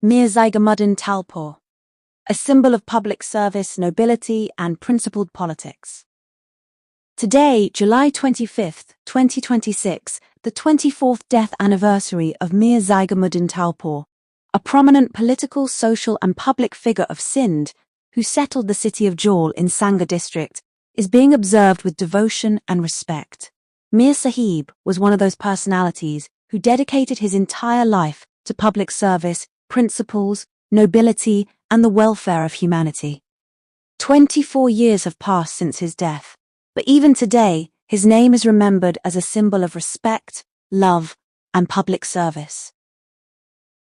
Mir Zeigham Din Talpur, a symbol of public service, nobility, and principled politics. Today, July 25th, 2026, the 24th death anniversary of Mir Zeigham Din Talpur, a prominent political, social, and public figure of Sindh, who settled the city of Jhol in Sanghar district, is being observed with devotion and respect. Mir Sahib was one of those personalities who dedicated his entire life to public service, principles, nobility, and the welfare of humanity. 24 years have passed since his death, but even today, his name is remembered as a symbol of respect, love, and public service.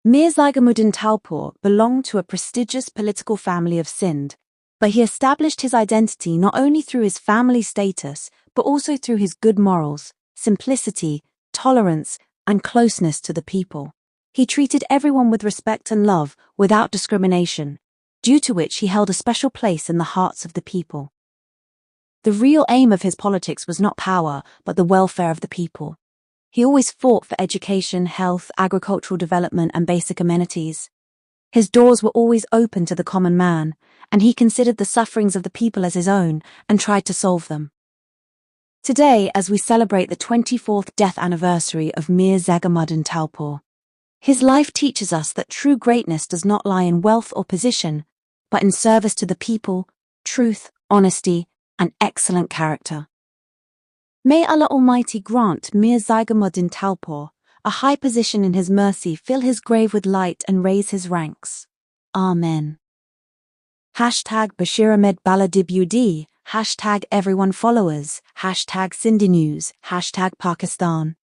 Mir Zeigham Din Talpur belonged to a prestigious political family of Sindh, but he established his identity not only through his family status, but also through his good morals, simplicity, tolerance, and closeness to the people. He treated everyone with respect and love without discrimination, due to which he held a special place in the hearts of the people. The real aim of his politics was not power, but the welfare of the people. He always fought for education, health, agricultural development, and basic amenities. His doors were always open to the common man, and he considered the sufferings of the people as his own and tried to solve them. Today, as we celebrate the 24th death anniversary of Mir Zeigham Din Talpur, his life teaches us that true greatness does not lie in wealth or position, but in service to the people, truth, honesty, and excellent character. May Allah Almighty grant Mir Zeigham Din Talpur a high position in His mercy, fill his grave with light, and raise his ranks. Amen. #Bashir Ahmed Baladib UD, #everyone followers, #Sindhi News, #Pakistan.